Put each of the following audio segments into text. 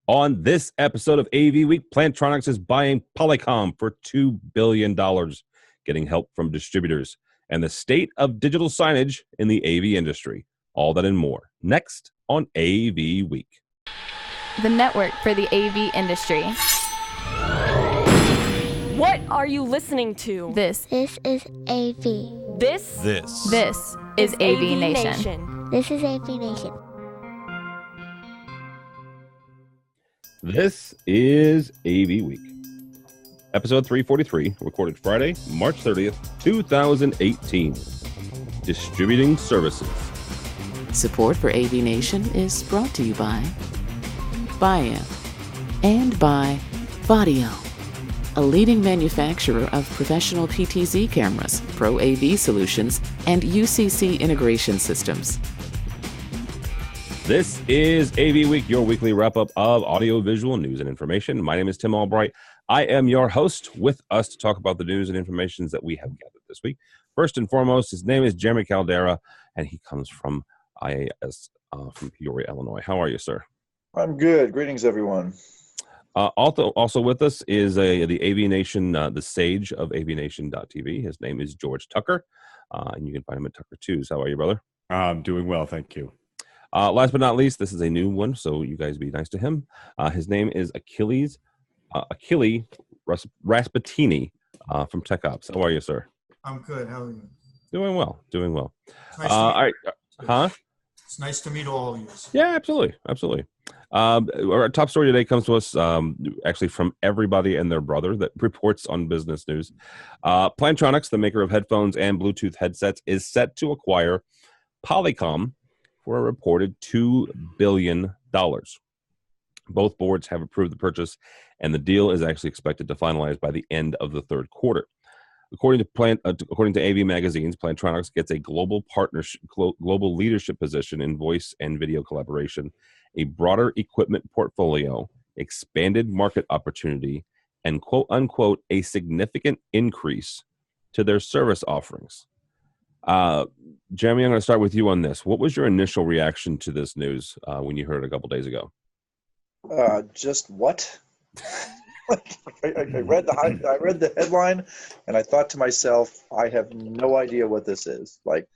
On this episode of AV Week, Plantronics is buying Polycom for $2 billion, getting help from distributors, and the state of digital signage in the AV industry. All that and more, next on AV Week. The network for the AV industry. What are you listening to? This is AV. This is AVNation. This is AVNation. This is AV Week. Episode 343, recorded Friday, March 30th, 2018. Distributing services. Support for AVNation is brought to you by and by Vadio, a leading manufacturer of professional PTZ cameras, Pro AV solutions, and UCC integration systems. This is AV Week, your weekly wrap-up of audiovisual news and information. My name is Tim Albright. I am your host. With us to talk about the news and information that we have gathered this week. First and foremost, his name is Jeremy Caldera, and he comes from IAS from Peoria, Illinois. How are you, sir? I'm good. Greetings, everyone. Also with us is the AVNation, the sage of AVNation.tv. His name is George Tucker, and you can find him at Tucker Twos. How are you, brother? I'm doing well, thank you. Last but not least, this is a new one, so you guys be nice to him. His name is Achille Raspatini from Tech Ops. How are you, sir? I'm good. How are you? Doing well. It's nice All right. Huh? It's nice to meet all of you. Yeah, absolutely. Our top story today comes to us actually from everybody and their brother that reports on business news. Plantronics, the maker of headphones and Bluetooth headsets, is set to acquire Polycom for a reported $2 billion. Both boards have approved the purchase, and the deal is actually expected to finalize by the end of the third quarter. According to AV Magazine's, Plantronics gets a global leadership position in voice and video collaboration, a broader equipment portfolio, expanded market opportunity, and quote unquote a significant increase to their service offerings. Jeremy, I'm going to start with you on this. What was your initial reaction to this news when you heard it a couple days ago? Just what? I read the headline, and I thought to myself, I have no idea what this is. Like,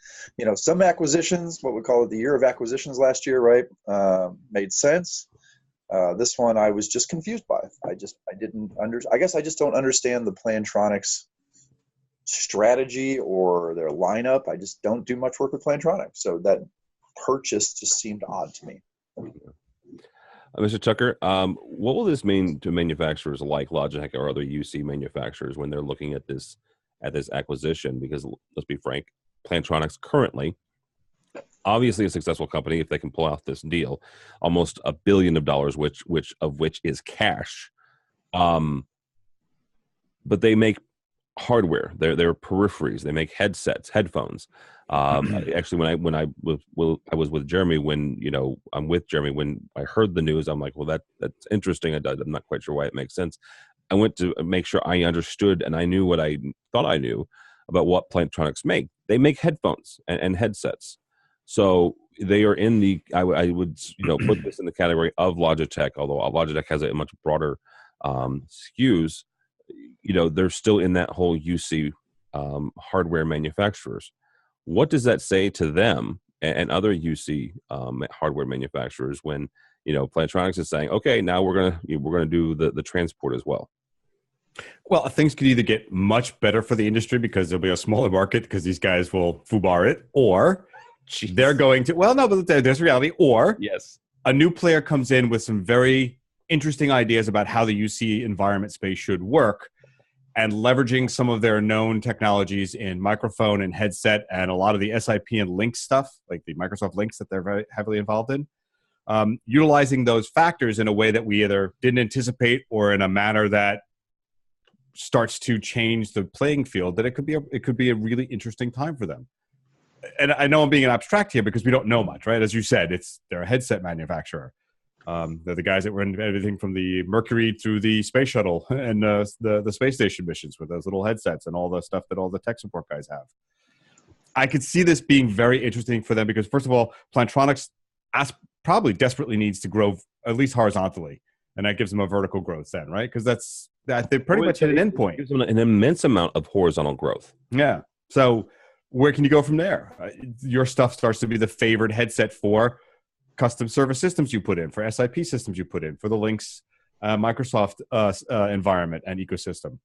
some acquisitions, what we call it the year of acquisitions last year, right? Made sense. This one I was just confused by. I guess I just don't understand the Plantronics strategy or their lineup. I just don't do much work with Plantronics, so that purchase just seemed odd to me. Mr. Tucker, what will this mean to manufacturers like Logitech or other UC manufacturers when they're looking at this acquisition? Because let's be frank, Plantronics currently, obviously a successful company if they can pull off this deal, almost $1 billion, which is cash. But they make hardware. They're peripheries. They make headsets, headphones. Actually, when I was with Jeremy, I'm with Jeremy when I heard the news, I'm like, well, that's interesting. I'm not quite sure why it makes sense. I went to make sure I understood and I knew what I thought I knew about what Plantronics make. They make headphones and headsets. So they are in the I would put this in the category of Logitech, although Logitech has a much broader SKUs. They're still in that whole UC hardware manufacturers. What does that say to them and other UC hardware manufacturers when Plantronics is saying, okay, now we're gonna do the transport as well? Well, things could either get much better for the industry because there'll be a smaller market because these guys will foobar it, or they're going to. Well, no, but there's reality. Or yes, a new player comes in with some very interesting ideas about how the UC environment space should work, and leveraging some of their known technologies in microphone and headset and a lot of the SIP and link stuff, like the Microsoft links that they're very heavily involved in, utilizing those factors in a way that we either didn't anticipate or in a manner that starts to change the playing field, that it could be a really interesting time for them. And I know I'm being abstract here because we don't know much, right? As you said, they're a headset manufacturer. They're the guys that run everything from the Mercury through the space shuttle and the space station missions with those little headsets and all the stuff that all the tech support guys have. I could see this being very interesting for them because, first of all, Plantronics probably desperately needs to grow at least horizontally. and that gives them a vertical growth then, right? Because they pretty much hit an endpoint. It gives them an immense amount of horizontal growth. Yeah. So where can you go from there? Your stuff starts to be the favored headset for custom service systems you put in, for SIP systems you put in, for the Lynx Microsoft environment and ecosystem.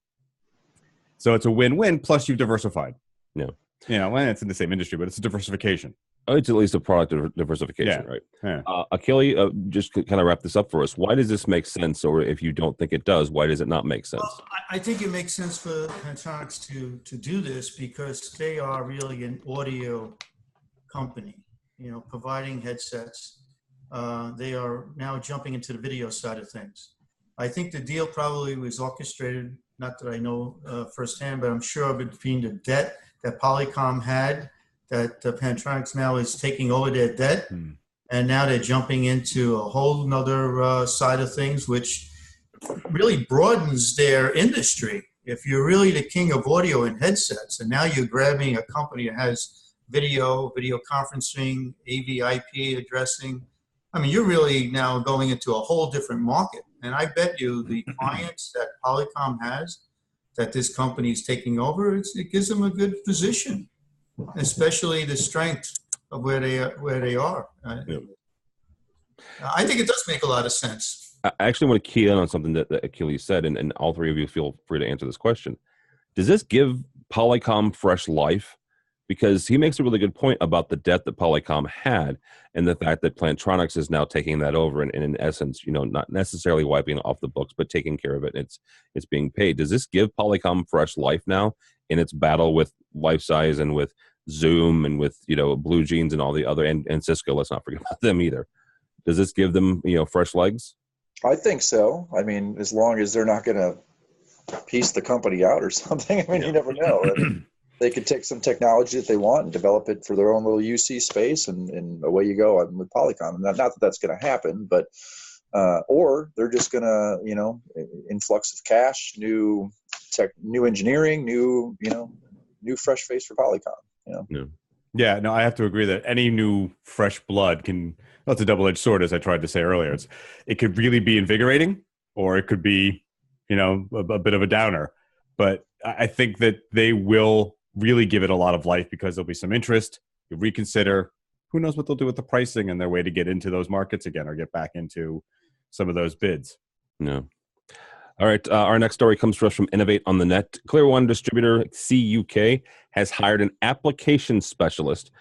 So it's a win-win, plus you've diversified. Yeah. Well, it's in the same industry, but it's a diversification. Oh, it's at least a product diversification, right? Yeah. Achille, just to kind of wrap this up for us, why does this make sense? Or if you don't think it does, why does it not make sense? Well, I think it makes sense for Plantronics to do this because they are really an audio company, providing headsets. They are now jumping into the video side of things. I think the deal probably was orchestrated, not that I know firsthand, but I'm sure between the debt that Polycom had, that Plantronics now is taking over their debt, and now they're jumping into a whole nother side of things, which really broadens their industry. If you're really the king of audio and headsets, and now you're grabbing a company that has video conferencing, AV IP addressing, I mean, you're really now going into a whole different market. And I bet you the clients that Polycom has, that this company is taking over, it gives them a good position, especially the strength of where they are. Yeah. I think it does make a lot of sense. I actually want to key in on something that Achilles said, and all three of you feel free to answer this question. Does this give Polycom fresh life? Because he makes a really good point about the debt that Polycom had and the fact that Plantronics is now taking that over and in essence, not necessarily wiping it off the books, but taking care of it. And it's being paid. Does this give Polycom fresh life now in its battle with Life-Size and with Zoom and with, Blue Jeans and all the other, and Cisco, let's not forget about them either. Does this give them, fresh legs? I think so. I mean, as long as they're not going to piece the company out or something. I mean, you never know. I mean, they could take some technology that they want and develop it for their own little UC space, and away you go with Polycom. Not that that's going to happen, but or they're just going to, influx of cash, new engineering, new fresh face for Polycom. Yeah. Yeah, no, I have to agree that any new fresh blood can, that's a double-edged sword, as I tried to say earlier. It could really be invigorating, or it could be, a bit of a downer. But I think that they will really give it a lot of life because there'll be some interest. You'll reconsider. Who knows what they'll do with the pricing and their way to get into those markets again, or get back into some of those bids. No. All right. Our next story comes to us from Innovate on the Net. Clear One distributor CUK has hired an application specialist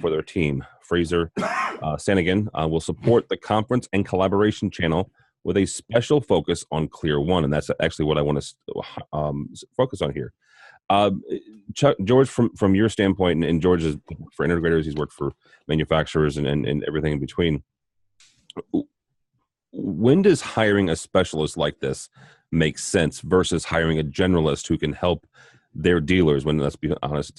for their team. Fraser Sanigan will support the conference and collaboration channel with a special focus on Clear One. And that's actually what I want to focus on here. George, from your standpoint, and George is for integrators, he's worked for manufacturers and everything in between. When does hiring a specialist like this make sense versus hiring a generalist who can help their dealers? When, let's be honest,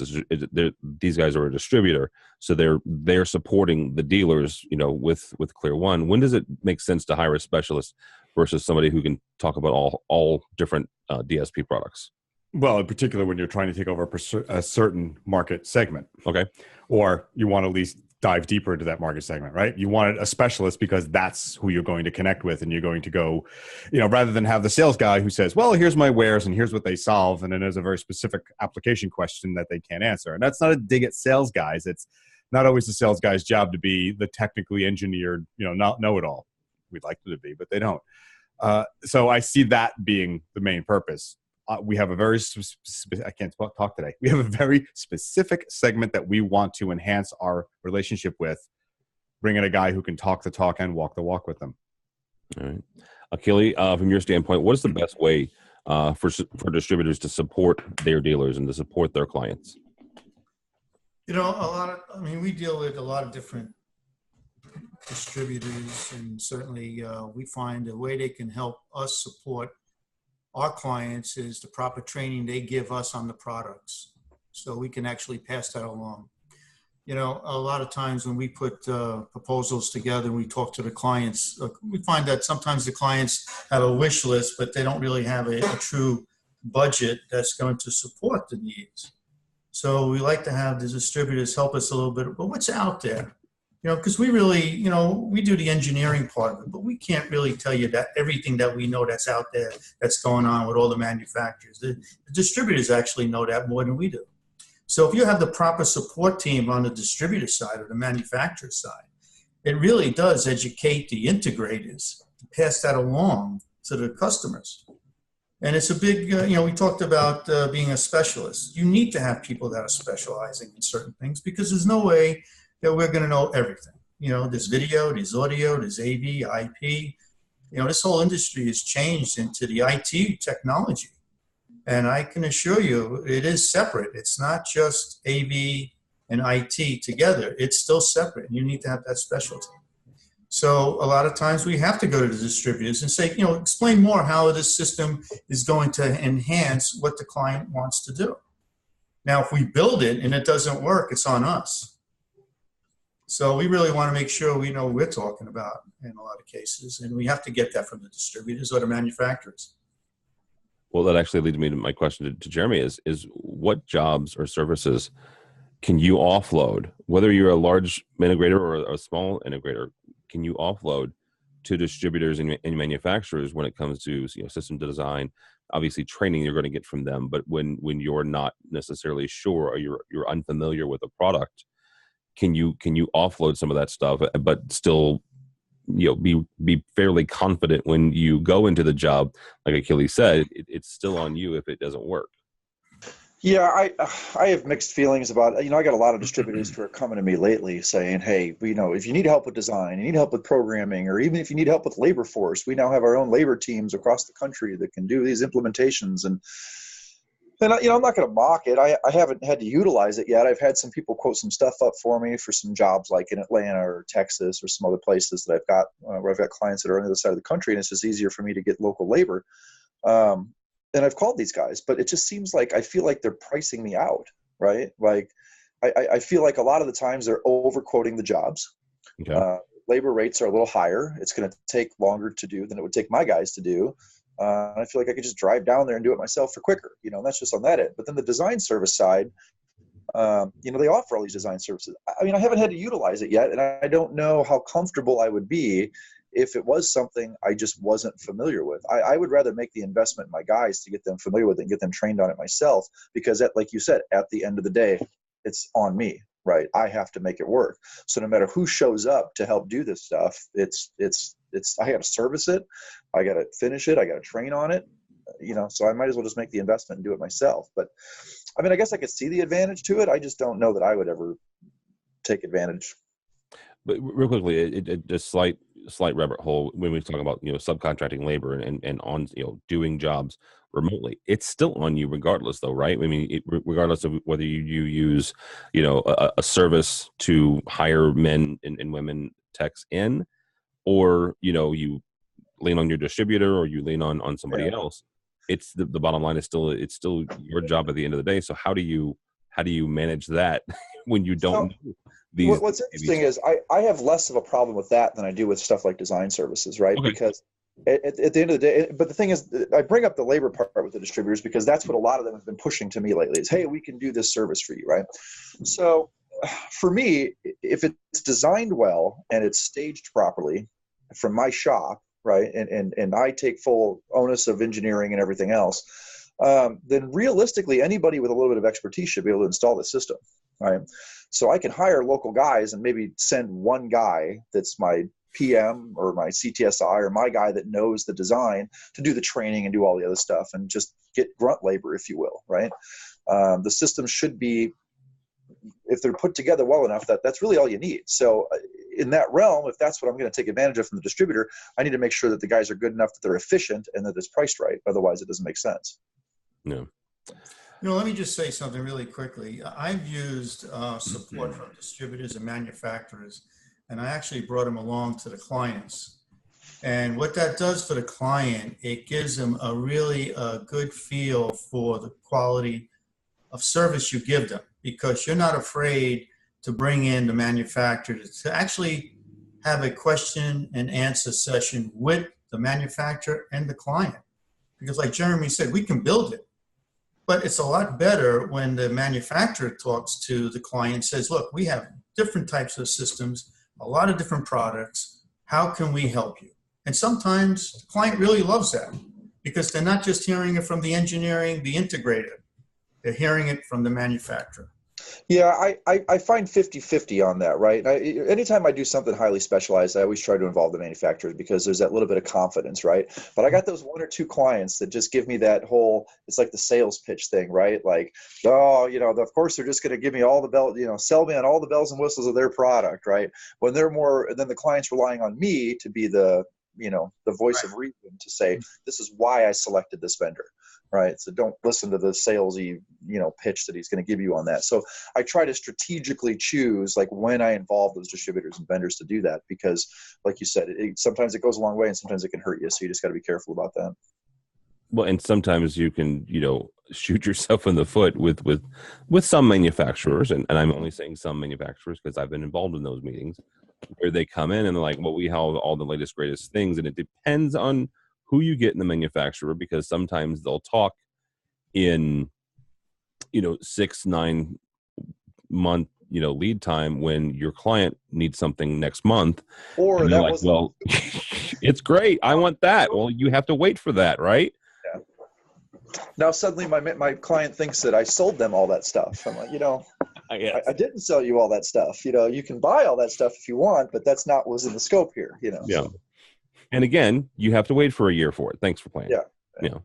these guys are a distributor, so they're supporting the dealers, with Clear One. When does it make sense to hire a specialist versus somebody who can talk about all different DSP products? Well, in particular, when you're trying to take over a certain market segment. Okay. Or you want to at least dive deeper into that market segment, right? You want a specialist because that's who you're going to connect with, and you're going to go, rather than have the sales guy who says, well, here's my wares and here's what they solve. And then there's a very specific application question that they can't answer. And that's not a dig at sales guys. It's not always the sales guy's job to be the technically engineered, not know-it-all. We'd like them to be, but they don't. So I see that being the main purpose. We have a very I can't talk today. We have a very specific segment that we want to enhance our relationship with, bring in a guy who can talk the talk and walk the walk with them. All right. Achille, from your standpoint, what is the best way for distributors to support their dealers and to support their clients? We deal with a lot of different distributors, and certainly we find a way they can help us support our clients is the proper training they give us on the products, so we can actually pass that along. A lot of times when we put proposals together and we talk to the clients, we find that sometimes the clients have a wish list, but they don't really have a true budget that's going to support the needs. So we like to have the distributors help us a little bit, but what's out there? because we really, we do the engineering part of it, but we can't really tell you that everything that we know that's out there, that's going on with all the manufacturers. The distributors actually know that more than we do. So if you have the proper support team on the distributor side or the manufacturer side, it really does educate the integrators to pass that along to the customers. And it's a big, we talked about being a specialist. You need to have people that are specializing in certain things because there's no way that we're going to know everything. There's video, there's audio, there's AV, IP. This whole industry has changed into the IT technology. And I can assure you it is separate. It's not just AV and IT together. It's still separate. You need to have that specialty. So a lot of times we have to go to the distributors and say, explain more how this system is going to enhance what the client wants to do. Now, if we build it and it doesn't work, it's on us. So we really want to make sure we know what we're talking about in a lot of cases, and we have to get that from the distributors or the manufacturers. Well, that actually leads me to my question to Jeremy is what jobs or services can you offload, whether you're a large integrator or a small integrator, can you offload to distributors and manufacturers when it comes to system design? Obviously, training you're going to get from them, but when you're not necessarily sure or you're unfamiliar with a product, can you offload some of that stuff, but still be fairly confident when you go into the job? Like Achilles said, it's still on you if it doesn't work. Yeah, I have mixed feelings about, I got a lot of distributors who are coming to me lately saying, hey, if you need help with design, you need help with programming, or even if you need help with labor force, we now have our own labor teams across the country that can do these implementations. And I'm not going to mock it. I haven't had to utilize it yet. I've had some people quote some stuff up for me for some jobs like in Atlanta or Texas or some other places that I've got where I've got clients that are on the other side of the country, and it's just easier for me to get local labor. And I've called these guys, but it just seems like I feel like they're pricing me out, right? Like I feel like a lot of the times they're overquoting the jobs. Okay. Labor rates are a little higher. It's going to take longer to do than it would take my guys to do. I feel like I could just drive down there and do it myself for quicker, and that's just on that end. But then the design service side, they offer all these design services. I haven't had to utilize it yet, and I don't know how comfortable I would be if it was something I just wasn't familiar with. I would rather make the investment in my guys to get them familiar with it and get them trained on it myself, because like you said, at the end of the day, it's on me, right? I have to make it work. So no matter who shows up to help do this stuff, it's I got to service it. I got to finish it. I got to train on it, so I might as well just make the investment and do it myself. But I guess I could see the advantage to it. I just don't know that I would ever take advantage. But real quickly, a slight rabbit hole when we talk about subcontracting labor and on doing jobs remotely. It's still on you regardless, though, right? Regardless of whether you use a service to hire men and women techs in, or you lean on your distributor or you lean on somebody else. It's the bottom line is still your job at the end of the day. So how do you manage that when you don't know these? What's interesting is I have less of a problem with that than I do with stuff like design services, right? Okay. Because at the end of the day, but the thing is, I bring up the labor part with the distributors because that's what a lot of them have been pushing to me lately is, hey, we can do this service for you, right? So for me, if it's designed well and it's staged properly from my shop, right, and I take full onus of engineering and everything else, then realistically, anybody with a little bit of expertise should be able to install the system, right? So I can hire local guys and maybe send one guy that's my PM or my CTSI or my guy that knows the design to do the training and do all the other stuff and just get grunt labor, if you will, right? The system should be, if they're put together well enough, that's really all you need. So in that realm, if that's what I'm going to take advantage of from the distributor, I need to make sure that the guys are good enough that they're efficient and that it's priced right. Otherwise, it doesn't make sense. No. Let me just say something really quickly. I've used support from distributors and manufacturers, and I actually brought them along to the clients. And what that does for the client, it gives them a really good feel for the quality of service you give them, because you're not afraid to bring in the manufacturer to actually have a question and answer session with the manufacturer and the client. Because like Jeremy said, we can build it. But it's a lot better when the manufacturer talks to the client and says, look, we have different types of systems. a lot of different products. How can we help you? And sometimes the client really loves that because they're not just hearing it from the engineering, the integrator. They're hearing it from the manufacturer. Yeah, I find 50-50 on that, right? Anytime I do something highly specialized, I always try to involve the manufacturers because there's that little bit of confidence, right? But I got those one or two clients that just give me that whole, it's like the sales pitch thing, right? Like, oh, of course they're just going to give me all the bells, sell me on all the bells and whistles of their product, right? When they're more, and then the client's relying on me to be the voice of reason to say, this is why I selected this vendor. Right. So don't listen to the salesy, pitch that he's going to give you on that. So I try to strategically choose like when I involve those distributors and vendors to do that, because like you said, sometimes it goes a long way and sometimes it can hurt you. So you just got to be careful about that. Well, and sometimes you can, shoot yourself in the foot with some manufacturers. And I'm only saying some manufacturers because I've been involved in those meetings where they come in and they're like, well, we have all the latest, greatest things. And it depends on who you get in the manufacturer, because sometimes they'll talk in 6-9 month lead time when your client needs something next month, or and they're like, well, it's great, I want that. Well, you have to wait for that, right? Yeah. Now suddenly my client thinks that I sold them all that stuff. I'm like, I didn't sell you all that stuff. You can buy all that stuff if you want, but that's not what was in the scope here. Yeah. So. And again, you have to wait for a year for it. Thanks for playing. Yeah.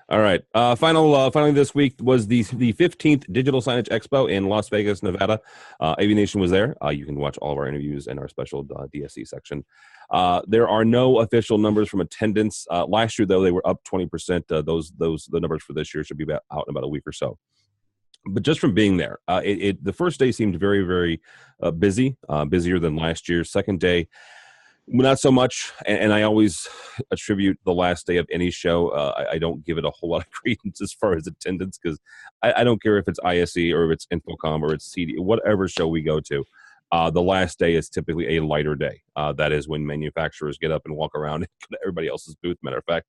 All right. Finally this week was the 15th Digital Signage Expo in Las Vegas, Nevada. AVNation was there. You can watch all of our interviews in our special DSC section. There are no official numbers from attendance. Last year, though, they were up 20%. The numbers for this year should be out in about a week or so. But just from being there, the first day seemed very, very busy, busier than last year. Second day, not so much, and I always attribute the last day of any show. I don't give it a whole lot of credence as far as attendance, because I don't care if it's ISE or if it's Infocom or it's CD, whatever show we go to. The last day is typically a lighter day. That is when manufacturers get up and walk around everybody else's booth. Matter of fact,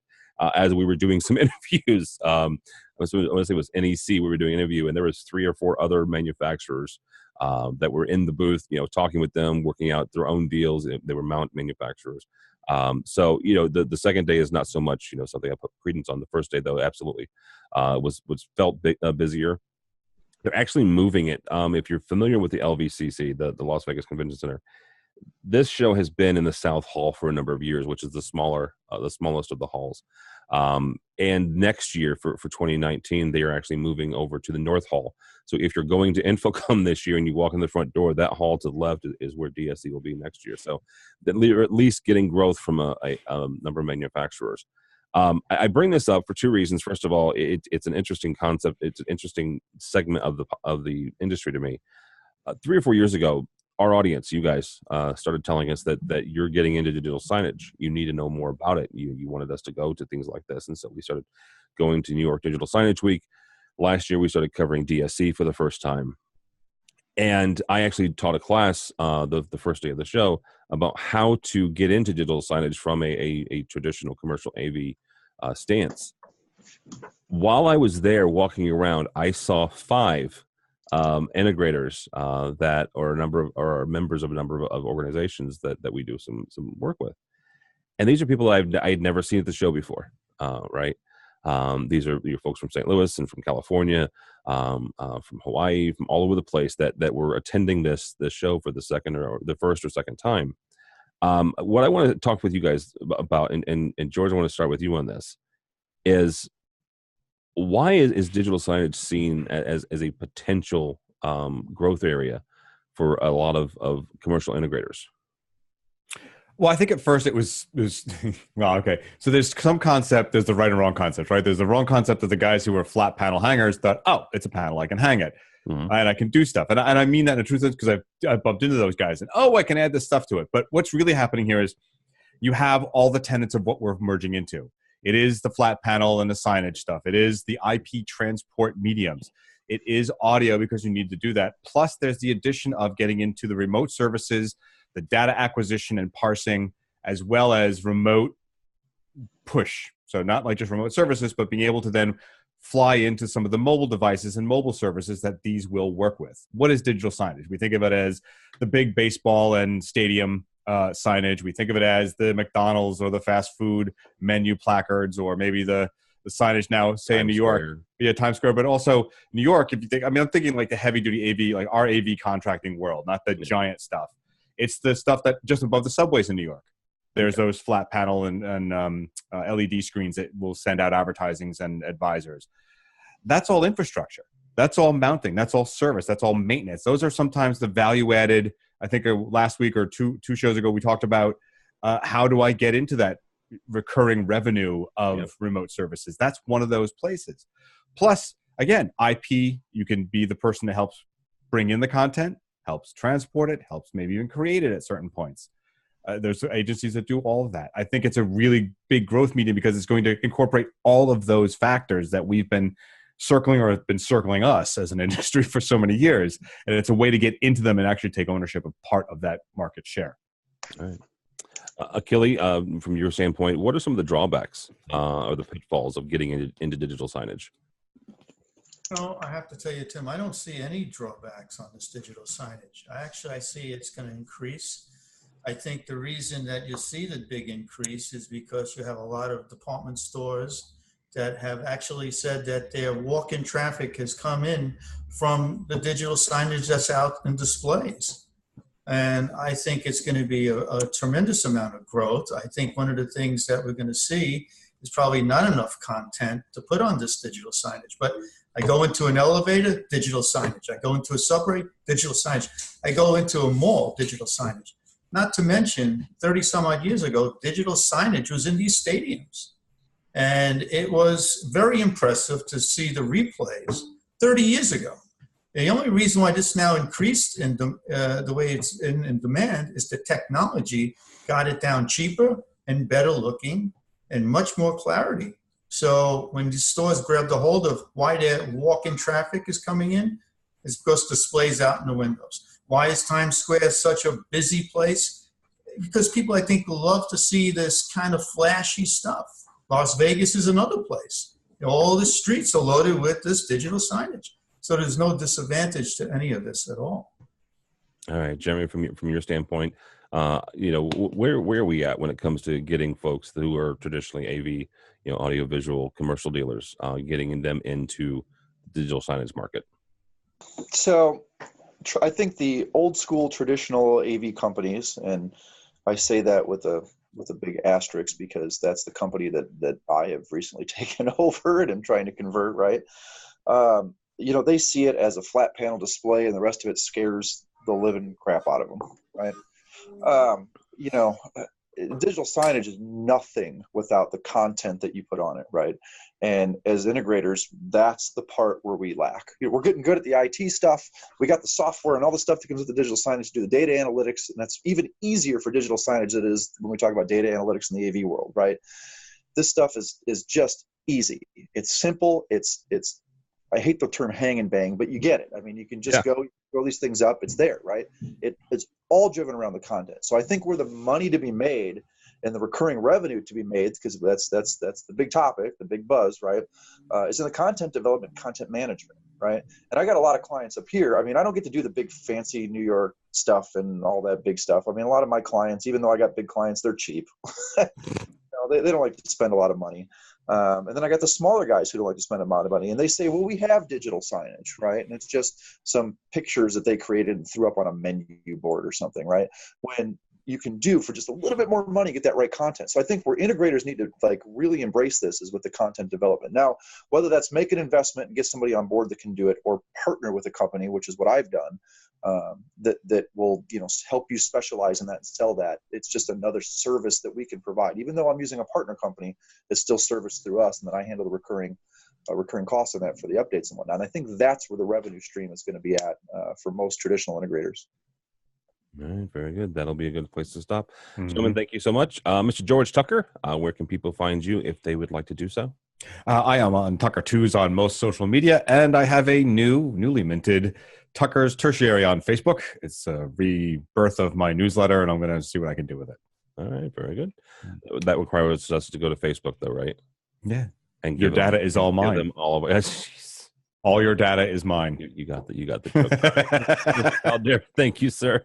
as we were doing some interviews, I want to say it was NEC, we were doing an interview, and there was 3 or 4 other manufacturers that were in the booth, talking with them, working out their own deals. They were mount manufacturers. So, the second day is not so much, something I put credence on. The first day, though, absolutely was felt busier. They're actually moving it. If you're familiar with the LVCC, the Las Vegas Convention Center, this show has been in the South Hall for a number of years, which is the smallest of the halls. And next year for 2019, they are actually moving over to the North Hall. So if you're going to Infocom this year and you walk in the front door, that hall to the left is where DSC will be next year. So they're at least getting growth from a number of manufacturers. I bring this up for 2 reasons. First of all, it's an interesting concept. It's an interesting segment of the industry to me. 3 or 4 years ago, our audience, you guys, started telling us that you're getting into digital signage. You need to know more about it. You wanted us to go to things like this. And so we started going to New York Digital Signage Week. Last year, we started covering DSC for the first time. And I actually taught a class the first day of the show about how to get into digital signage from a traditional commercial AV stance. While I was there walking around, I saw 5 integrators that are members of a number of organizations that we do some work with, and these are people I'd never seen at the show before, right? These are your folks from St. Louis and from California, from Hawaii, from all over the place that were attending this show for the first or second time. What I want to talk with you guys about, and George, I want to start with you on this, is why is digital signage seen as a potential growth area for a lot of commercial integrators? Well, I think at first it was well, okay. So there's some concept, there's the right and wrong concept, right? There's the wrong concept of the guys who were flat panel hangers thought, oh, it's a panel, I can hang it. Mm-hmm. And I can do stuff. And I mean that in a true sense, because I've bumped into those guys and, I can add this stuff to it. But what's really happening here is you have all the tenets of what we're merging into. It is the flat panel and the signage stuff. It is the IP transport mediums. It is audio, because you need to do that. Plus, there's the addition of getting into the remote services, the data acquisition and parsing, as well as remote push. So not like just remote services, but being able to then fly into some of the mobile devices and mobile services that these will work with. What is digital signage? We think of it as the big baseball and stadium signage. We think of it as the McDonald's or the fast food menu placards, or maybe the signage now, say in New York, Times Square, but also New York. If you think, I mean, I'm thinking like the heavy duty AV, like our AV contracting world, not the giant stuff. It's the stuff that just above the subways in New York. There's those flat panel and LED screens that will send out advertisings and advisors. That's all infrastructure. That's all mounting. That's all service. That's all maintenance. Those are sometimes the value added. I think last week or two shows ago, we talked about how do I get into that recurring revenue of remote services. That's one of those places. Plus, again, IP, you can be the person that helps bring in the content, helps transport it, helps maybe even create it at certain points. There's agencies that do all of that. I think it's a really big growth medium because it's going to incorporate all of those factors that we've been circling or have been circling us as an industry for so many years. And it's a way to get into them and actually take ownership of part of that market share. All right. Achille, from your standpoint, what are some of the drawbacks or the pitfalls of getting into digital signage? Well, I have to tell you, Tim, I don't see any drawbacks on this digital signage. I see it's going to increase. I think the reason that you see the big increase is because you have a lot of department stores that have actually said that their walk-in traffic has come in from the digital signage that's out in displays. And I think it's going to be a tremendous amount of growth. I think one of the things that we're going to see is probably not enough content to put on this digital signage. But I go into an elevator, digital signage. I go into a subway, digital signage. I go into a mall, digital signage. Not to mention, 30 some odd years ago, digital signage was in these stadiums. And it was very impressive to see the replays 30 years ago. The only reason why this now increased in the way it's in demand is the technology got it down cheaper and better looking and much more clarity. So when these stores grabbed a hold of why their walk-in traffic is coming in, it's because displays out in the windows. Why is Times Square such a busy place? Because people, I think, love to see this kind of flashy stuff. Las Vegas is another place. All the streets are loaded with this digital signage. So there's no disadvantage to any of this at all. All right, Jeremy, from your standpoint, where are we at when it comes to getting folks who are traditionally AV, audiovisual commercial dealers, getting them into the digital signage market? So I think the old school traditional AV companies, and I say that with a big asterisk because that's the company that I have recently taken over and am trying to convert, right? They see it as a flat panel display and the rest of it scares the living crap out of them, right? Digital signage is nothing without the content that you put on it, right? And as integrators, that's the part where we lack. We're getting good at the IT stuff. We got the software and all the stuff that comes with the digital signage to do the data analytics, and that's even easier for digital signage than it is when we talk about data analytics in the AV world, right? This stuff is just easy. It's simple. It's I hate the term hang and bang, but you get it. I mean, you can just go throw these things up. It's there, right? It's all driven around the content. So I think where the money to be made and the recurring revenue to be made, because that's the big topic, the big buzz, right, is in the content development, content management, right? And I got a lot of clients up here. I mean, I don't get to do the big fancy New York stuff and all that big stuff. I mean, a lot of my clients, even though I got big clients, they're cheap. They don't like to spend a lot of money. And then I got the smaller guys who don't like to spend a lot of money. And they say, well, we have digital signage, right? And it's just some pictures that they created and threw up on a menu board or something, right? When you can do for just a little bit more money, get that right content. So I think where integrators need to really embrace this is with the content development. Now, whether that's make an investment and get somebody on board that can do it, or partner with a company, which is what I've done, that will help you specialize in that and sell that. It's just another service that we can provide. Even though I'm using a partner company, it's still serviced through us, and then I handle the recurring costs on that for the updates and whatnot. And I think that's where the revenue stream is going to be at for most traditional integrators. All right, very good. That'll be a good place to stop. Gentlemen, thank you so much. Mr. George Tucker, where can people find you if they would like to do so? I am on Tucker2s on most social media, and I have a newly minted Tucker's Tertiary on Facebook. It's a rebirth of my newsletter, and I'm going to see what I can do with it. All right, very good. That requires us to go to Facebook, though, right? Yeah. And Your give them- data is all give mine. them all of it. Jeez. All your data is mine. You got the joke. Out there. Thank you, sir.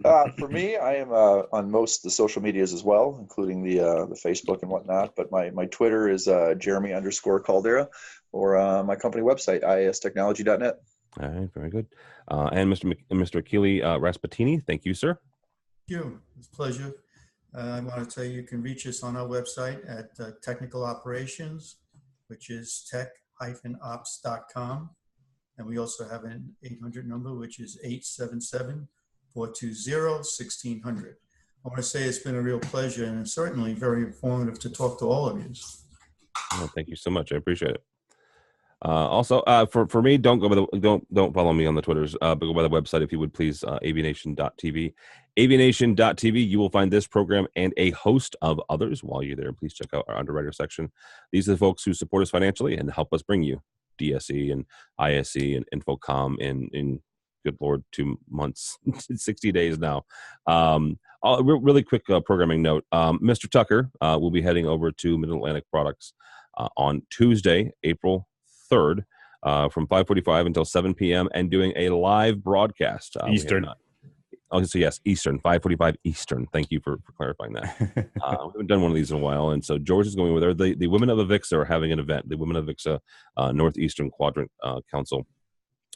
For me, I am on most of the social medias as well, including the Facebook and whatnot. But my Twitter is Jeremy_Caldera, or my company website, istechnology.net. All right, very good. And Mr. Achille Raspatini, thank you, sir. Thank you. It's a pleasure. I want to tell you can reach us on our website at Technical Operations, which is tech-ops.com. And we also have an 800 number, which is 877-420-1600. I want to say it's been a real pleasure and certainly very informative to talk to all of you. Oh, thank you so much. I appreciate it. Also, for me, don't follow me on the Twitters, but go by the website if you would please, AVNation.tv. AVNation.tv, you will find this program and a host of others. While you're there, please check out our underwriter section. These are the folks who support us financially and help us bring you DSE and ISE and Infocom in good Lord, 2 months, 60 days now. Really quick programming note. Mr. Tucker will be heading over to Mid-Atlantic Products on Tuesday, April 3rd, from 5:45 until 7 p.m. and doing a live broadcast. Eastern. So yes, Eastern, 5:45 Eastern. Thank you for clarifying that. We haven't done one of these in a while, and so George is going over there. The Women of AVIXA are having an event. The Women of AVIXA Northeastern Quadrant Council.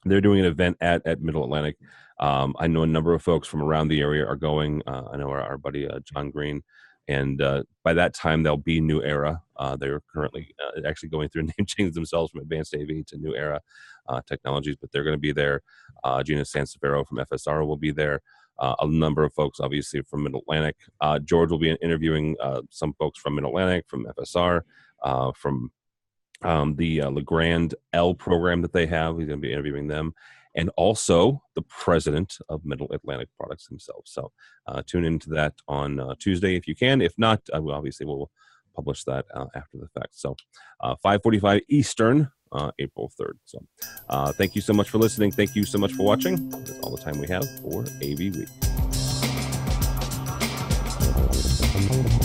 They're doing an event at Middle Atlantic. I know a number of folks from around the area are going. I know our buddy John Green. And by that time, there'll be New Era. They're currently actually going through name change themselves from Advanced AV to New Era Technologies, but they're going to be there. Gina Sansevero from FSR will be there. A number of folks, obviously, from Mid-Atlantic. George will be interviewing some folks from Mid-Atlantic, from FSR, from the LeGrand L program that they have. He's going to be interviewing them. And also the president of Middle Atlantic Products himself. So tune into that on Tuesday if you can. If not, obviously we'll publish that after the fact. So 5:45 Eastern, April 3rd. So thank you so much for listening. Thank you so much for watching. That's all the time we have for AV Week.